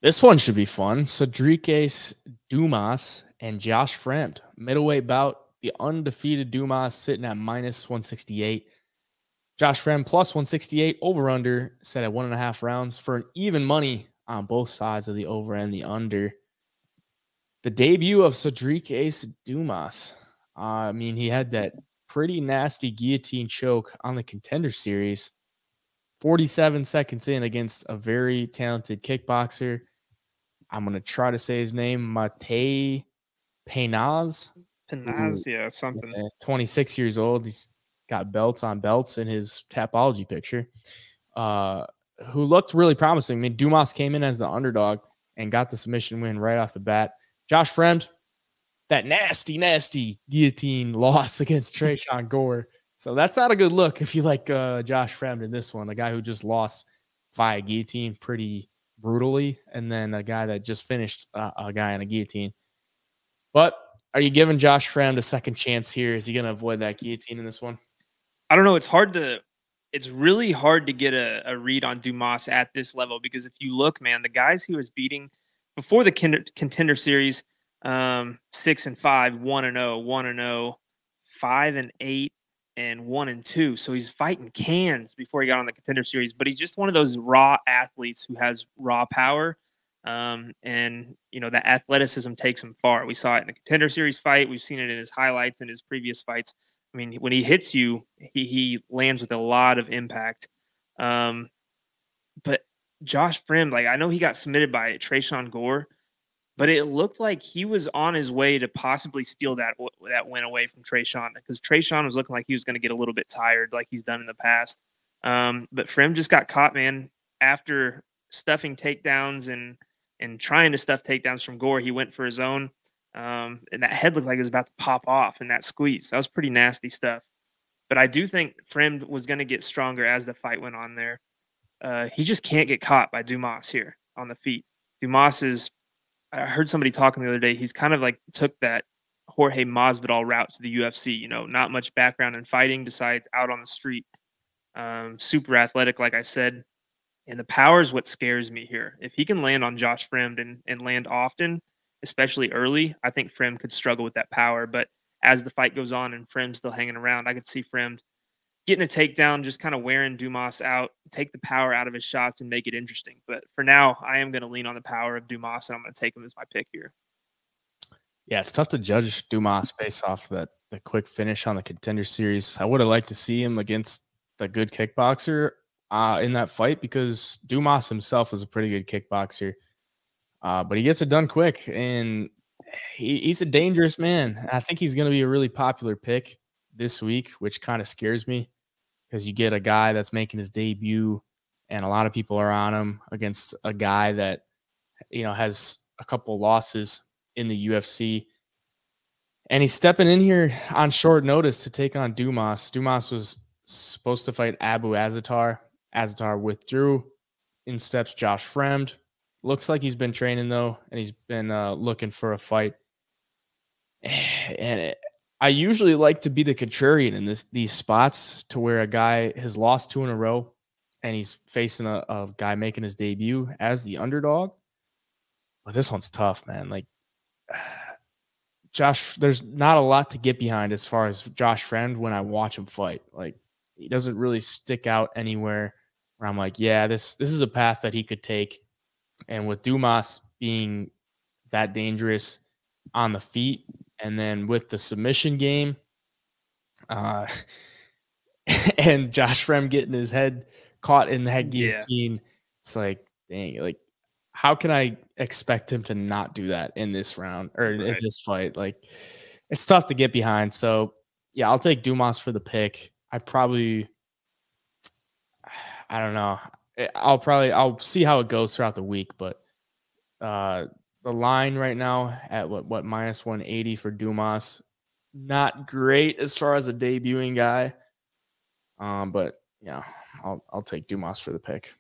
This one should be fun. Sedriques Dumas and Josh Fremd. Middleweight bout. The undefeated Dumas sitting at minus 168. Josh Fremd plus 168. Over-under set at 1.5 rounds for an even money on both sides of the over and the under. The debut of Sedriques Dumas. He had that pretty nasty guillotine choke on the Contender Series. 47 seconds in against a very talented kickboxer. I'm going to try to say his name, Matej Penaz. Penaz, yeah, something. 26 years old. He's got belts on belts in his Tapology picture. Who looked really promising. Dumas came in as the underdog and got the submission win right off the bat. Josh Fremd, that nasty guillotine loss against Tresean Gore. So that's not a good look if you like Josh Fremd in this one, a guy who just lost via guillotine pretty brutally, and then a guy that just finished a guy on a guillotine. But are you giving Josh Fremd a second chance here? Is he going to avoid that guillotine in this one? I don't know. It's really hard to get a read on Dumas at this level, because if you look, man, the guys he was beating before the Contender Series, 6-5, 1-0, 1-0, 5-8, and 1-2. So he's fighting cans before he got on the Contender Series, but he's just one of those raw athletes who has raw power. And that athleticism takes him far. We saw it in the Contender Series fight. We've seen it in his highlights and his previous fights. When he hits you, he lands with a lot of impact. But Josh Fremd, I know he got submitted by Tresean Gore, but it looked like he was on his way to possibly steal that win away from Tresean, because Tresean was looking like he was going to get a little bit tired like he's done in the past. But Fremd just got caught, man, after stuffing takedowns and trying to stuff takedowns from Gore. He went for his own, and that head looked like it was about to pop off in that squeeze. That was pretty nasty stuff. But I do think Fremd was going to get stronger as the fight went on there. He just can't get caught by Dumas here on the feet. Dumas is, I heard somebody talking the other day, he's kind of like took that Jorge Masvidal route to the UFC, not much background in fighting besides out on the street. Super athletic, like I said. And the power is what scares me here. If he can land on Josh Fremd and land often, especially early, I think Fremd could struggle with that power. But as the fight goes on and Fremd's still hanging around, I could see Fremd getting a takedown, just kind of wearing Dumas out, take the power out of his shots and make it interesting. But for now, I am going to lean on the power of Dumas, and I'm going to take him as my pick here. Yeah, it's tough to judge Dumas based off the quick finish on the Contender Series. I would have liked to see him against the good kickboxer in that fight, because Dumas himself is a pretty good kickboxer. But he gets it done quick, and he's a dangerous man. I think he's going to be a really popular pick this week, which kind of scares me, because you get a guy that's making his debut and a lot of people are on him against a guy that, has a couple losses in the UFC. And he's stepping in here on short notice to take on Dumas. Dumas was supposed to fight Abu Azaitar. Azaitar withdrew. In steps Josh Fremd. Looks like he's been training, though, and he's been looking for a fight. And I usually like to be the contrarian in these spots, to where a guy has lost 2 in a row and he's facing a guy making his debut as the underdog. But this one's tough, man. Josh, there's not a lot to get behind as far as Josh Fremd when I watch him fight. He doesn't really stick out anywhere where I'm like, yeah, this is a path that he could take. And with Dumas being that dangerous on the feet, and then with the submission game, and Josh Fremd getting his head caught in the head guillotine, it's like, dang, how can I expect him to not do that in this round or in this fight? It's tough to get behind. So, yeah, I'll take Dumas for the pick. I don't know. I'll see how it goes throughout the week, but the line right now at what minus 180 for Dumas, not great as far as a debuting guy. But yeah, I'll take Dumas for the pick.